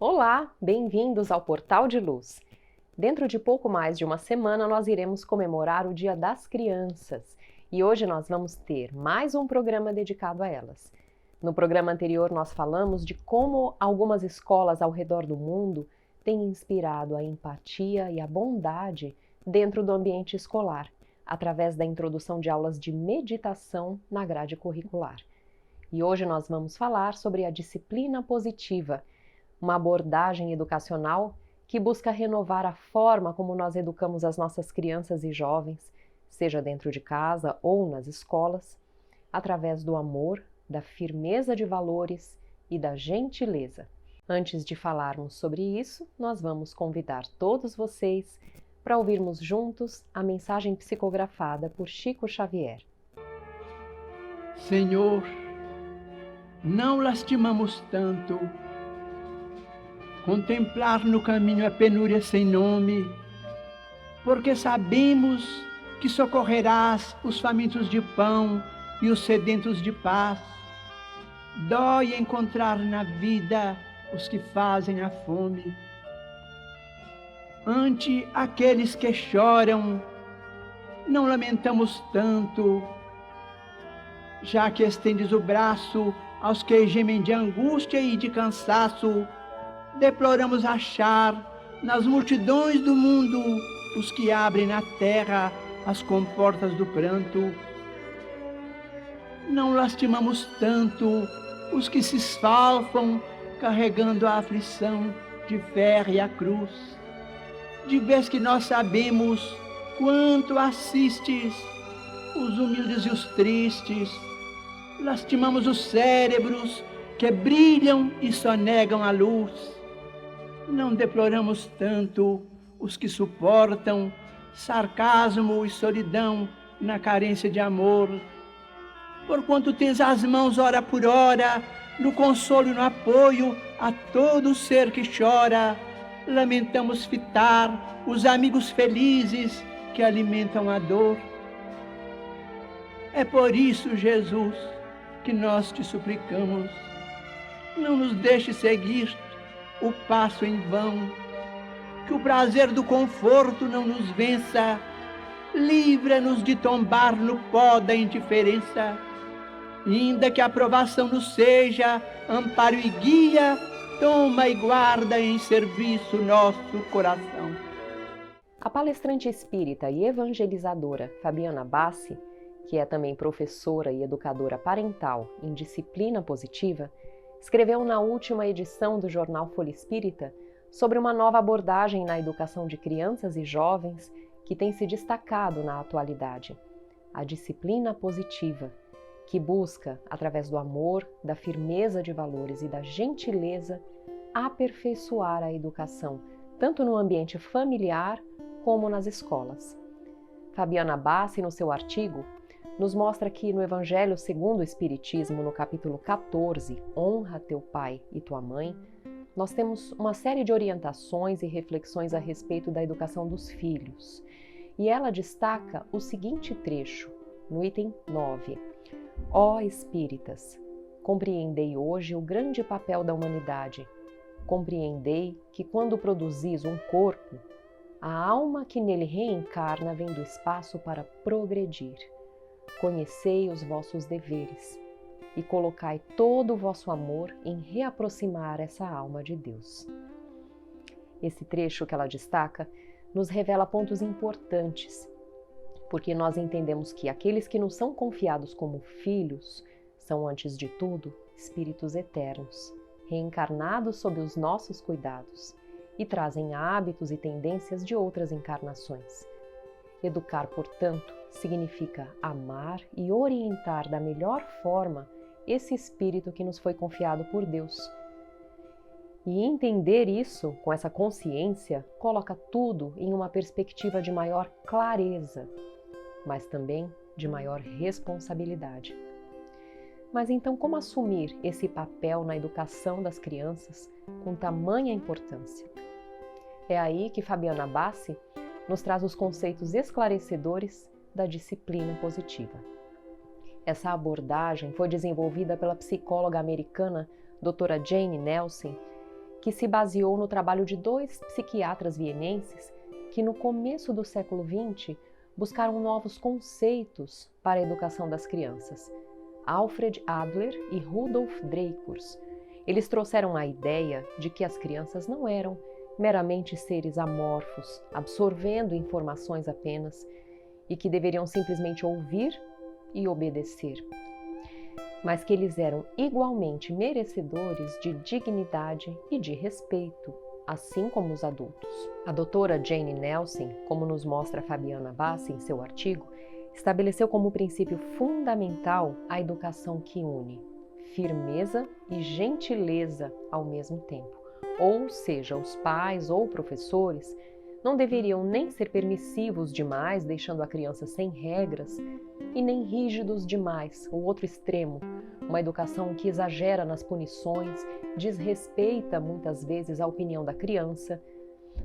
Olá, bem-vindos ao Portal de Luz. Dentro de pouco mais de uma semana nós iremos comemorar o Dia das Crianças e hoje nós vamos ter mais um programa dedicado a elas. No programa anterior nós falamos de como algumas escolas ao redor do mundo têm inspirado a empatia e a bondade dentro do ambiente escolar, através da introdução de aulas de meditação na grade curricular. E hoje nós vamos falar sobre a disciplina positiva, uma abordagem educacional que busca renovar a forma como nós educamos as nossas crianças e jovens, seja dentro de casa ou nas escolas, através do amor, da firmeza de valores e da gentileza. Antes de falarmos sobre isso, nós vamos convidar todos vocês para ouvirmos juntos a mensagem psicografada por Chico Xavier. Senhor, não lastimamos tanto contemplar no caminho a penúria sem nome, porque sabemos que socorrerás os famintos de pão e os sedentos de paz. Dói encontrar na vida os que fazem a fome. Ante aqueles que choram, não lamentamos tanto, já que estendes o braço aos que gemem de angústia e de cansaço. Deploramos achar nas multidões do mundo os que abrem na terra as comportas do pranto. Não lastimamos tanto os que se esfalfam carregando a aflição de férrea cruz. De vez que nós sabemos quanto assistes os humildes e os tristes, lastimamos os cérebros que brilham e sonegam a luz. Não deploramos tanto os que suportam sarcasmo e solidão na carência de amor. Porquanto tens as mãos hora por hora, no consolo e no apoio a todo ser que chora, lamentamos fitar os amigos felizes que alimentam a dor. É por isso, Jesus, que nós te suplicamos, não nos deixe seguir o passo em vão, que o prazer do conforto não nos vença, livra-nos de tombar no pó da indiferença, ainda que a aprovação nos seja amparo e guia, toma e guarda em serviço nosso coração. A palestrante espírita e evangelizadora Fabiana Bassi, que é também professora e educadora parental em disciplina positiva, escreveu na última edição do jornal Folha Espírita sobre uma nova abordagem na educação de crianças e jovens que tem se destacado na atualidade, a disciplina positiva, que busca, através do amor, da firmeza de valores e da gentileza, aperfeiçoar a educação, tanto no ambiente familiar como nas escolas. Fabiana Bassi, no seu artigo, nos mostra que no Evangelho segundo o Espiritismo, no capítulo 14, Honra teu pai e tua mãe, nós temos uma série de orientações e reflexões a respeito da educação dos filhos. E ela destaca o seguinte trecho, no item 9. Ó espíritas, compreendei hoje o grande papel da humanidade. Compreendei que quando produzis um corpo, a alma que nele reencarna vem do espaço para progredir. Conhecei os vossos deveres e colocai todo o vosso amor em reaproximar essa alma de Deus. Esse trecho que ela destaca nos revela pontos importantes, porque nós entendemos que aqueles que nos são confiados como filhos são, antes de tudo, espíritos eternos, reencarnados sob os nossos cuidados e trazem hábitos e tendências de outras encarnações. Educar, portanto, significa amar e orientar da melhor forma esse espírito que nos foi confiado por Deus. E entender isso, com essa consciência, coloca tudo em uma perspectiva de maior clareza, mas também de maior responsabilidade. Mas então, como assumir esse papel na educação das crianças com tamanha importância? É aí que Fabiana Bassi nos traz os conceitos esclarecedores da disciplina positiva. Essa abordagem foi desenvolvida pela psicóloga americana doutora Jane Nelson que se baseou no trabalho de 2 psiquiatras vienenses que no começo do século XX buscaram novos conceitos para a educação das crianças, Alfred Adler e Rudolf Dreikurs. Eles trouxeram a ideia de que as crianças não eram meramente seres amorfos, absorvendo informações apenas, e que deveriam simplesmente ouvir e obedecer, mas que eles eram igualmente merecedores de dignidade e de respeito, assim como os adultos. A doutora Jane Nelson, como nos mostra Fabiana Bassi em seu artigo, estabeleceu como princípio fundamental a educação que une firmeza e gentileza ao mesmo tempo. Ou seja, os pais ou professores não deveriam nem ser permissivos demais, deixando a criança sem regras, e nem rígidos demais, o outro extremo, uma educação que exagera nas punições, desrespeita muitas vezes a opinião da criança,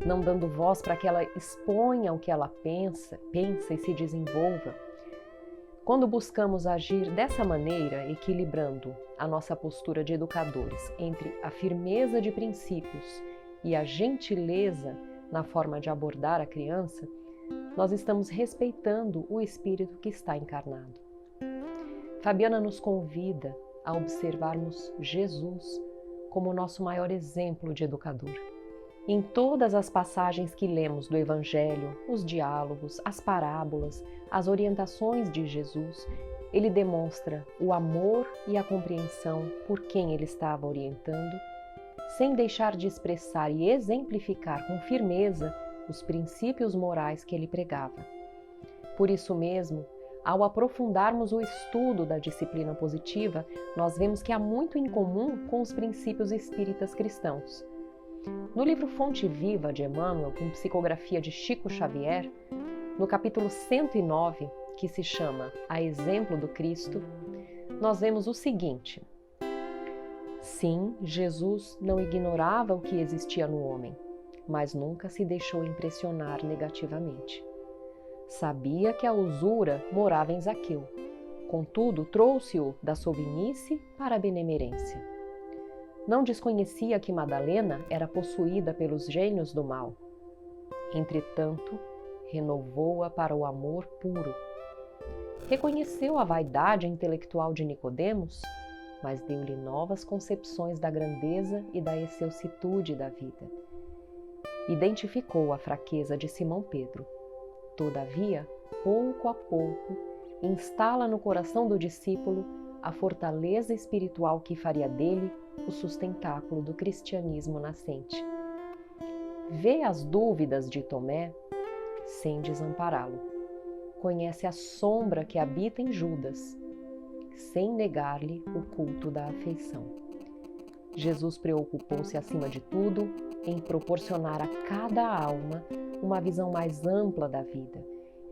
não dando voz para que ela exponha o que ela pensa e se desenvolva. Quando buscamos agir dessa maneira, equilibrando a nossa postura de educadores entre a firmeza de princípios e a gentileza na forma de abordar a criança, nós estamos respeitando o espírito que está encarnado. Fabiana nos convida a observarmos Jesus como nosso maior exemplo de educador. Em todas as passagens que lemos do Evangelho, os diálogos, as parábolas, as orientações de Jesus, ele demonstra o amor e a compreensão por quem ele estava orientando, sem deixar de expressar e exemplificar com firmeza os princípios morais que ele pregava. Por isso mesmo, ao aprofundarmos o estudo da disciplina positiva, nós vemos que há muito em comum com os princípios espíritas cristãos. No livro Fonte Viva de Emmanuel, com psicografia de Chico Xavier, no capítulo 109, que se chama A Exemplo do Cristo, nós vemos o seguinte: sim, Jesus não ignorava o que existia no homem, mas nunca se deixou impressionar negativamente. Sabia que a usura morava em Zaqueu, contudo trouxe-o da sovinice para a benemerência. Não desconhecia que Madalena era possuída pelos gênios do mal. Entretanto, renovou-a para o amor puro. Reconheceu a vaidade intelectual de Nicodemos, mas deu-lhe novas concepções da grandeza e da excelsitude da vida. Identificou a fraqueza de Simão Pedro. Todavia, pouco a pouco, instala no coração do discípulo a fortaleza espiritual que faria dele o sustentáculo do cristianismo nascente. Vê as dúvidas de Tomé sem desampará-lo. Conhece a sombra que habita em Judas, sem negar-lhe o culto da afeição. Jesus preocupou-se, acima de tudo, em proporcionar a cada alma uma visão mais ampla da vida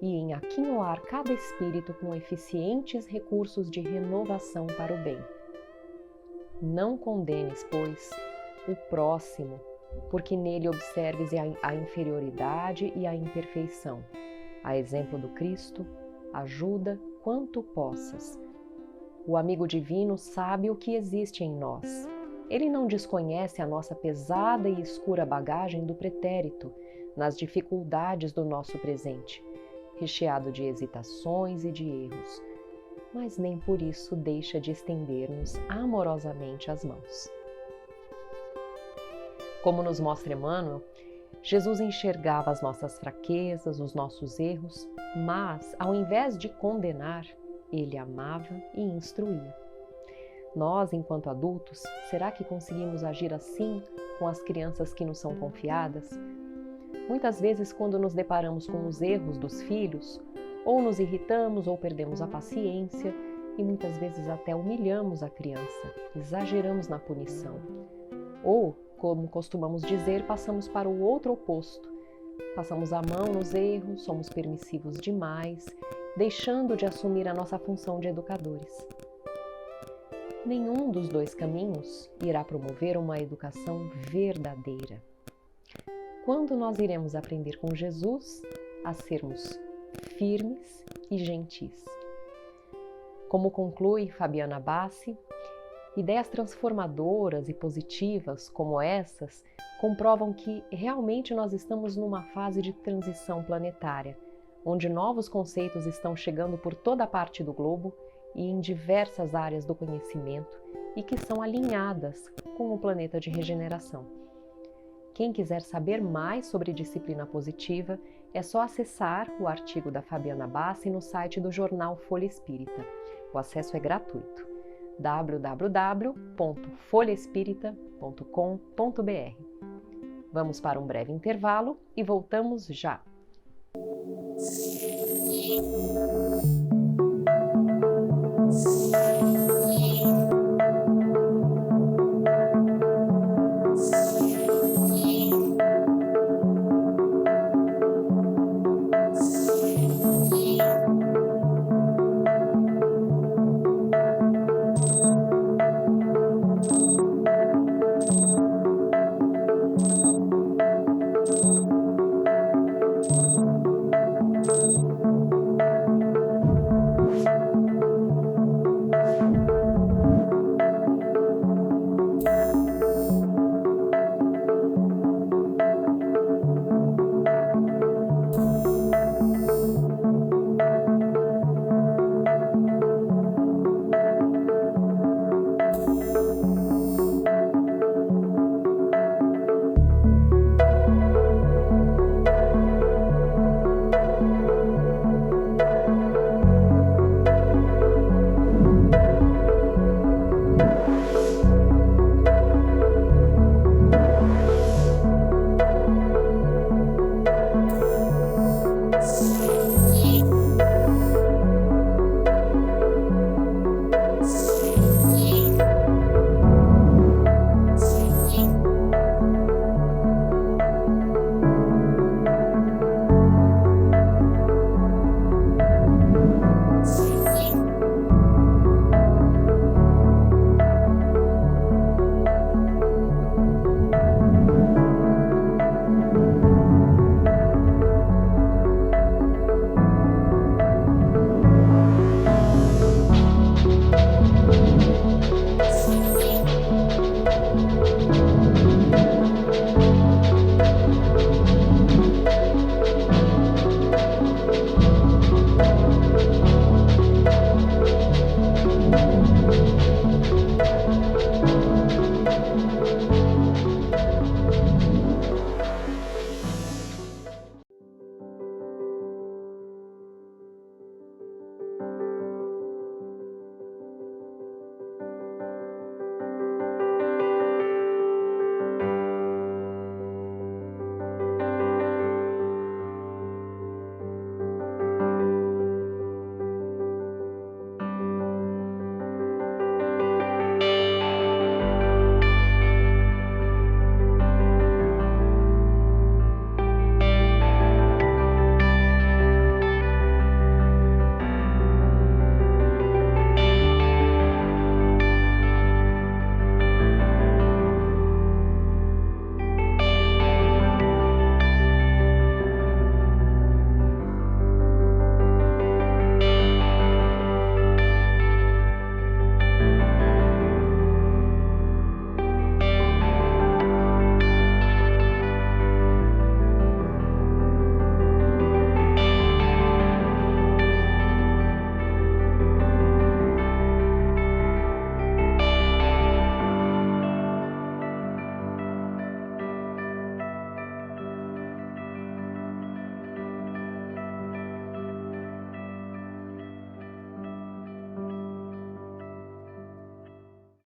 e em aquinhoar cada espírito com eficientes recursos de renovação para o bem. Não condenes, pois, o próximo, porque nele observes a inferioridade e a imperfeição. A exemplo do Cristo, ajuda quanto possas. O amigo divino sabe o que existe em nós. Ele não desconhece a nossa pesada e escura bagagem do pretérito, nas dificuldades do nosso presente, recheado de hesitações e de erros, mas nem por isso deixa de estender-nos amorosamente as mãos. Como nos mostra Emmanuel, Jesus enxergava as nossas fraquezas, os nossos erros, mas, ao invés de condenar, ele amava e instruía. Nós, enquanto adultos, será que conseguimos agir assim com as crianças que nos são confiadas? Muitas vezes, quando nos deparamos com os erros dos filhos, ou nos irritamos ou perdemos a paciência e muitas vezes até humilhamos a criança, exageramos na punição. Ou, como costumamos dizer, passamos para o outro oposto. Passamos a mão nos erros, somos permissivos demais, deixando de assumir a nossa função de educadores. Nenhum dos dois caminhos irá promover uma educação verdadeira. Quando nós iremos aprender com Jesus a sermos firmes e gentis? Como conclui Fabiana Bassi, Ideias transformadoras e positivas como essas comprovam que realmente nós estamos numa fase de transição planetária, onde novos conceitos estão chegando por toda a parte do globo e em diversas áreas do conhecimento e que são alinhadas com o planeta de regeneração. Quem quiser saber mais sobre disciplina positiva, é só acessar o artigo da Fabiana Bassi no site do jornal Folha Espírita. O acesso é gratuito. www.folhaespírita.com.br. Vamos para um breve intervalo e voltamos já.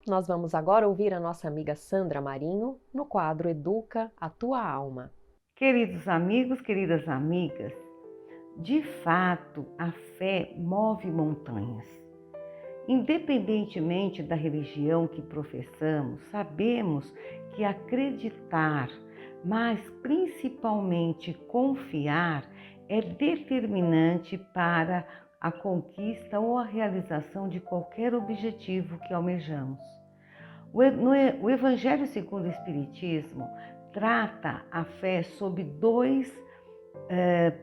Nós vamos agora ouvir a nossa amiga Sandra Marinho no quadro Educa a Tua Alma. Queridos amigos, queridas amigas, de fato a fé move montanhas. Independentemente da religião que professamos, sabemos que acreditar, mas principalmente confiar, é determinante para a conquista ou a realização de qualquer objetivo que almejamos. O Evangelho segundo o Espiritismo trata a fé sob dois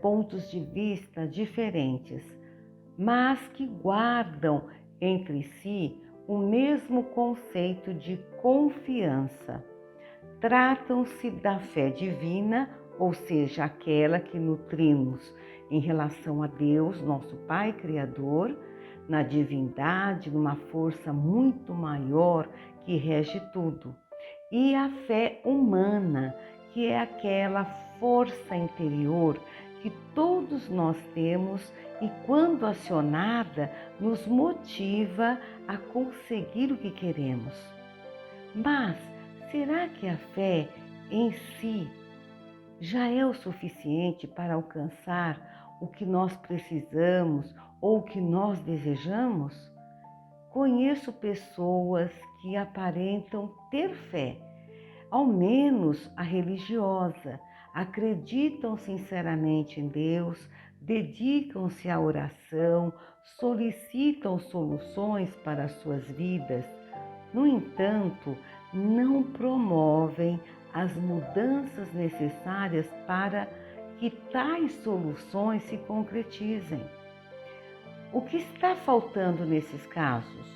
pontos de vista diferentes, mas que guardam entre si o mesmo conceito de confiança. Tratam-se da fé divina, ou seja, aquela que nutrimos em relação a Deus, nosso Pai Criador, na divindade, numa força muito maior que rege tudo. E a fé humana, que é aquela força interior que todos nós temos e, quando acionada, nos motiva a conseguir o que queremos. Mas será que a fé em si já é o suficiente para alcançar o que nós precisamos ou o que nós desejamos? Conheço pessoas que aparentam ter fé, ao menos a religiosa, acreditam sinceramente em Deus, dedicam-se à oração, solicitam soluções para as suas vidas. No entanto, não promovem as mudanças necessárias para que tais soluções se concretizem. O que está faltando nesses casos?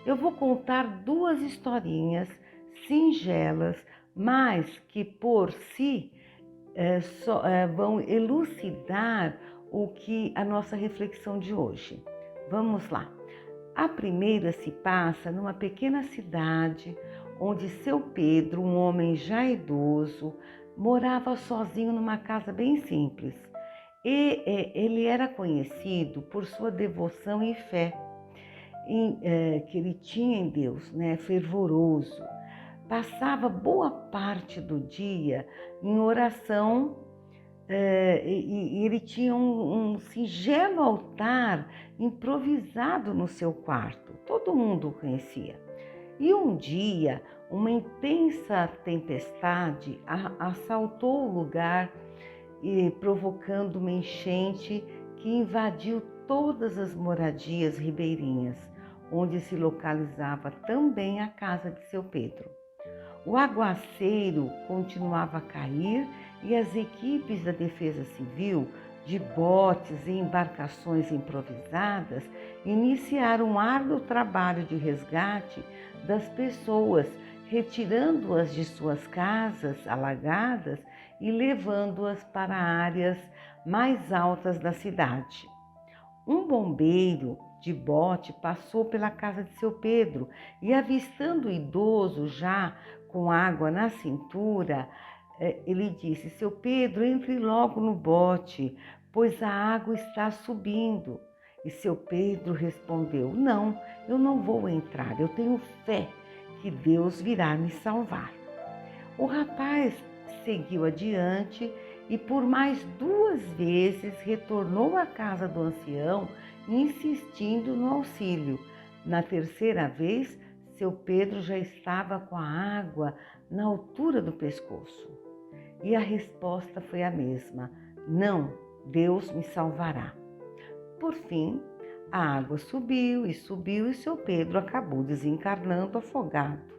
Eu vou contar 2 historinhas singelas, mas que por si vão elucidar o que a nossa reflexão de hoje. Vamos lá. A primeira se passa numa pequena cidade onde seu Pedro, um homem já idoso, morava sozinho numa casa bem simples. E ele era conhecido por sua devoção e fé que ele tinha em Deus, fervoroso. Passava boa parte do dia em oração e ele tinha um singelo altar improvisado no seu quarto. Todo mundo o conhecia. E um dia, uma intensa tempestade assaltou o lugar, provocando uma enchente que invadiu todas as moradias ribeirinhas, onde se localizava também a casa de seu Pedro. O aguaceiro continuava a cair e as equipes da Defesa Civil, de botes e embarcações improvisadas, iniciaram um árduo trabalho de resgate das pessoas, retirando-as de suas casas alagadas e levando-as para áreas mais altas da cidade. Um bombeiro de bote passou pela casa de seu Pedro e, avistando o idoso já com água na cintura, ele disse: "Seu Pedro, entre logo no bote, pois a água está subindo." E seu Pedro respondeu: "Não, eu não vou entrar, eu tenho fé que Deus virá me salvar." O rapaz seguiu adiante e por mais 2 vezes retornou à casa do ancião, insistindo no auxílio. Na terceira vez, seu Pedro já estava com a água na altura do pescoço. E a resposta foi a mesma: "Não, Deus me salvará." Por fim, a água subiu e subiu e seu Pedro acabou desencarnando afogado.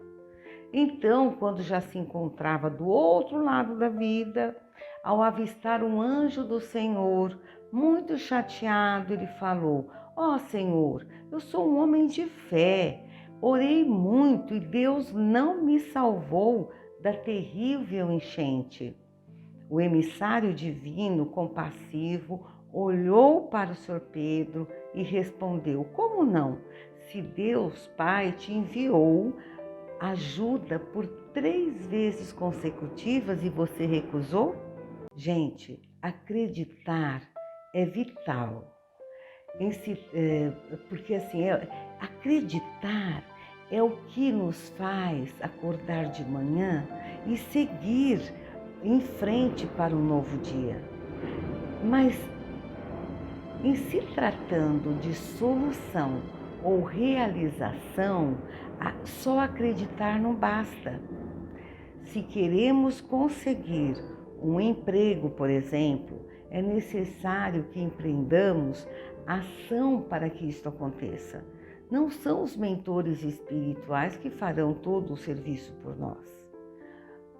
Então, quando já se encontrava do outro lado da vida, ao avistar um anjo do Senhor, muito chateado, ele falou: "Ó Senhor, eu sou um homem de fé, orei muito e Deus não me salvou da terrível enchente." O emissário divino, compassivo, olhou para o Sr. Pedro e respondeu: "Como não? Se Deus Pai te enviou ajuda por 3 vezes consecutivas e você recusou?" Gente, acreditar é vital. Porque assim, acreditar é o que nos faz acordar de manhã e seguir em frente para um novo dia. Mas em se tratando de solução ou realização, só acreditar não basta. Se queremos conseguir um emprego, por exemplo, é necessário que empreendamos ação para que isto aconteça. Não são os mentores espirituais que farão todo o serviço por nós.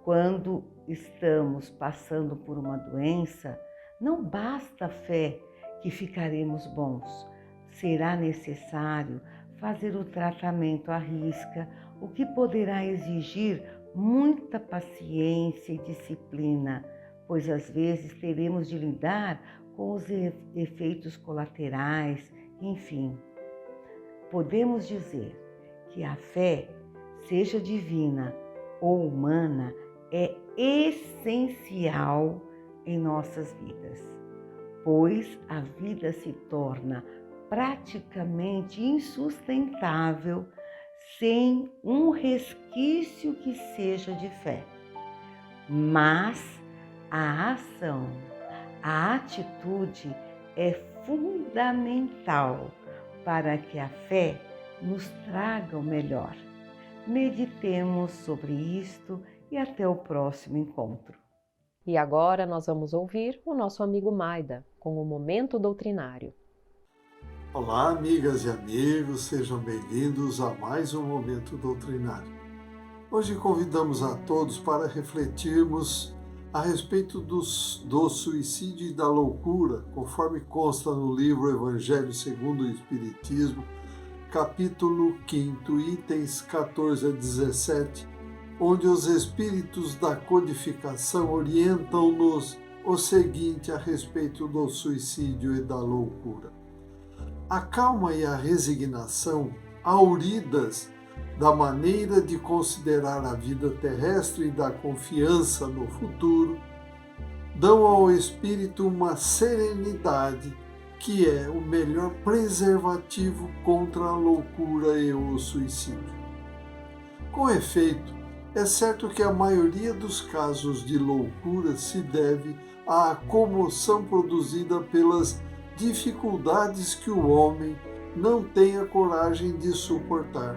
Quando estamos passando por uma doença, não basta a fé que ficaremos bons. Será necessário fazer o tratamento à risca, o que poderá exigir muita paciência e disciplina, pois às vezes teremos de lidar com os efeitos colaterais, enfim. Podemos dizer que a fé, seja divina ou humana, é essencial em nossas vidas, pois a vida se torna praticamente insustentável sem um resquício que seja de fé. Mas a ação, a atitude é fundamental para que a fé nos traga o melhor. Meditemos sobre isto e até o próximo encontro. E agora nós vamos ouvir o nosso amigo Maida com o Momento Doutrinário. Olá, amigas e amigos, sejam bem-vindos a mais um Momento Doutrinário. Hoje convidamos a todos para refletirmos a respeito do suicídio e da loucura, conforme consta no livro Evangelho segundo o Espiritismo, capítulo 5, itens 14 a 17, onde os espíritos da codificação orientam-nos o seguinte a respeito do suicídio e da loucura. A calma e a resignação, auridas da maneira de considerar a vida terrestre e da confiança no futuro, dão ao espírito uma serenidade que é o melhor preservativo contra a loucura e o suicídio. Com efeito, é certo que a maioria dos casos de loucura se deve à comoção produzida pelas dificuldades que o homem não tem a coragem de suportar.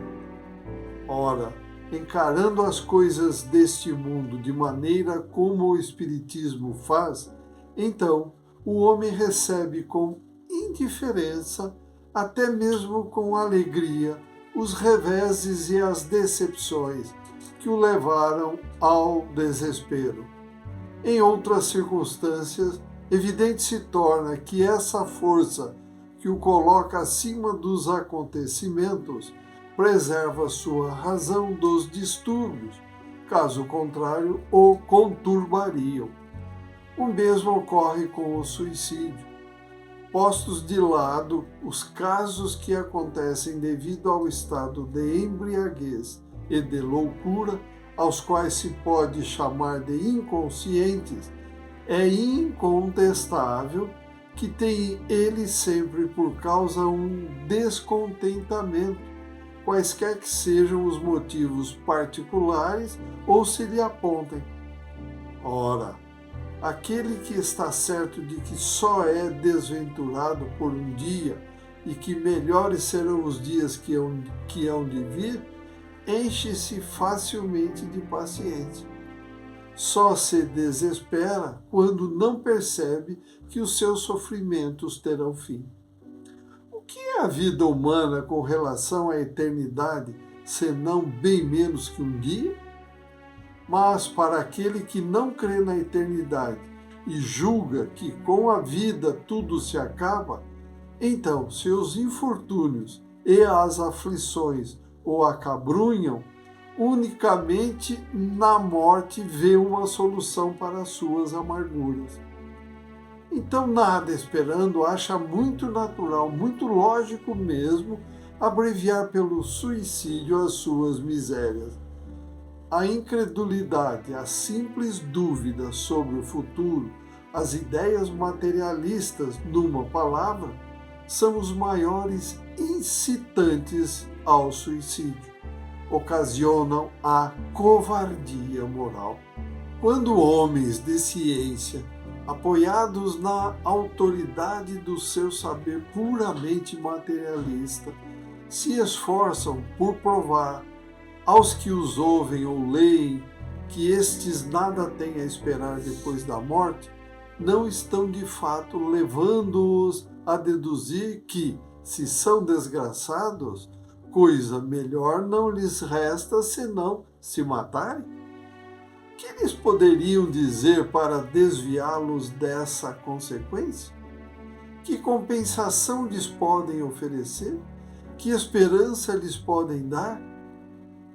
Ora, encarando as coisas deste mundo de maneira como o Espiritismo faz, então o homem recebe com indiferença, até mesmo com alegria, os reveses e as decepções que o levaram ao desespero. Em outras circunstâncias, evidente se torna que essa força que o coloca acima dos acontecimentos preserva sua razão dos distúrbios, caso contrário, o conturbariam. O mesmo ocorre com o suicídio. Postos de lado os casos que acontecem devido ao estado de embriaguez e de loucura, aos quais se pode chamar de inconscientes, é incontestável que tem ele sempre por causa um descontentamento, quaisquer que sejam os motivos particulares ou se lhe apontem. Ora, aquele que está certo de que só é desventurado por um dia e que melhores serão os dias que hão de vir, enche-se facilmente de paciência. Só se desespera quando não percebe que os seus sofrimentos terão fim. O que é a vida humana com relação à eternidade, senão bem menos que um dia? Mas para aquele que não crê na eternidade e julga que com a vida tudo se acaba, então seus infortúnios e as aflições o acabrunham, unicamente na morte vê uma solução para as suas amarguras. Então, nada esperando, acha muito natural, muito lógico mesmo, abreviar pelo suicídio as suas misérias. A incredulidade, a simples dúvida sobre o futuro, as ideias materialistas, numa palavra, são os maiores incitantes ao suicídio. Ocasionam a covardia moral. Quando homens de ciência, apoiados na autoridade do seu saber puramente materialista, se esforçam por provar aos que os ouvem ou leem que estes nada têm a esperar depois da morte, não estão de fato levando-os a deduzir que, se são desgraçados, coisa melhor não lhes resta senão se matarem? Que eles poderiam dizer para desviá-los dessa consequência? Que compensação lhes podem oferecer? Que esperança lhes podem dar?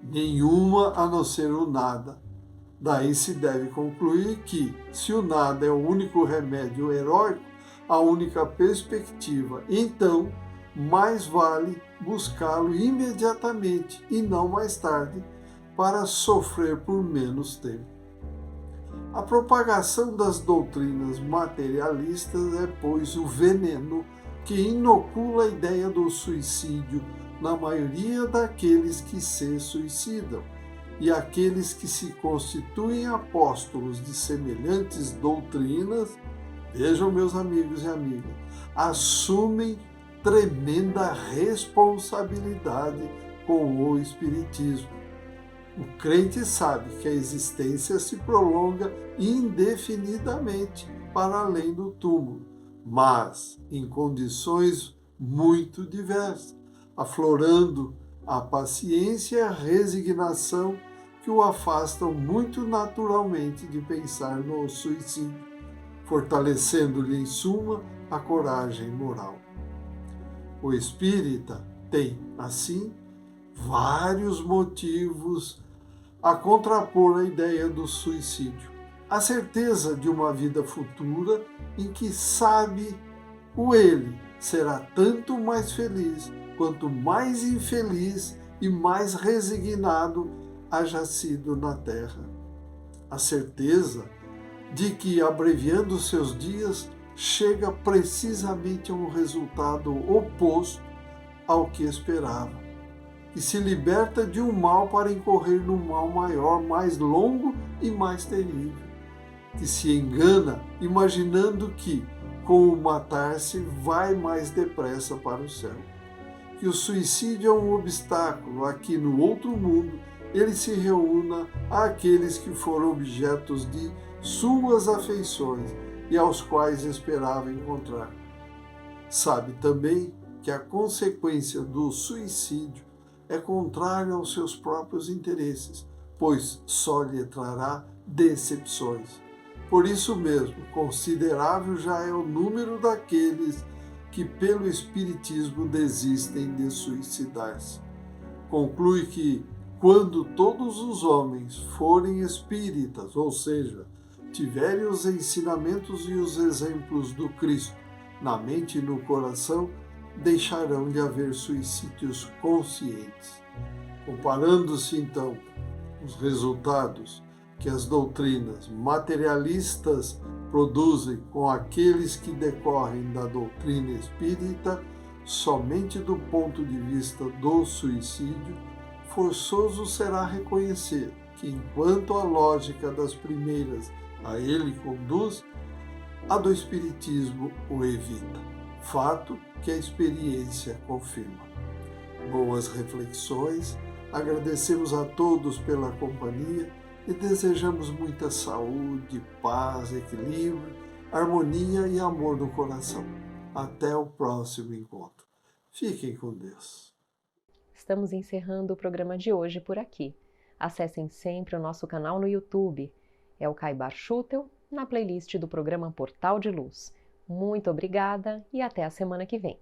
Nenhuma a não ser o nada. Daí se deve concluir que, se o nada é o único remédio heróico, a única perspectiva, então, mais vale buscá-lo imediatamente e não mais tarde, para sofrer por menos tempo. A propagação das doutrinas materialistas é, pois, o veneno que inocula a ideia do suicídio na maioria daqueles que se suicidam, e aqueles que se constituem apóstolos de semelhantes doutrinas, vejam, meus amigos e amigas, assumem tremenda responsabilidade com o Espiritismo. O crente sabe que a existência se prolonga indefinidamente para além do túmulo, mas em condições muito diversas, aflorando a paciência e a resignação que o afastam muito naturalmente de pensar no suicídio, fortalecendo-lhe, em suma, a coragem moral. O espírita tem, assim, vários motivos a contrapor a ideia do suicídio. A certeza de uma vida futura em que sabe o ele será tanto mais feliz quanto mais infeliz e mais resignado haja sido na terra. A certeza de que, abreviando seus dias, chega precisamente a um resultado oposto ao que esperava, e se liberta de um mal para incorrer num mal maior, mais longo e mais terrível, que se engana imaginando que, com o matar-se, vai mais depressa para o céu. Que o suicídio é um obstáculo a que no outro mundo ele se reúna àqueles que foram objetos de suas afeições e aos quais esperava encontrar. Sabe também que a consequência do suicídio é contrária aos seus próprios interesses, pois só lhe trará decepções. Por isso mesmo, considerável já é o número daqueles que pelo Espiritismo desistem de suicidar-se. Conclui que, quando todos os homens forem espíritas, ou seja, tiverem os ensinamentos e os exemplos do Cristo na mente e no coração, deixarão de haver suicídios conscientes. Comparando-se, então, os resultados que as doutrinas materialistas produzem com aqueles que decorrem da doutrina espírita, somente do ponto de vista do suicídio, forçoso será reconhecer que, enquanto a lógica das primeiras a ele conduz, a do Espiritismo o evita, fato que a experiência confirma. Boas reflexões, agradecemos a todos pela companhia e desejamos muita saúde, paz, equilíbrio, harmonia e amor no coração. Até o próximo encontro. Fiquem com Deus. Estamos encerrando o programa de hoje por aqui. Acessem sempre o nosso canal no YouTube. É o Caibar Schutel, na playlist do programa Portal de Luz. Muito obrigada e até a semana que vem.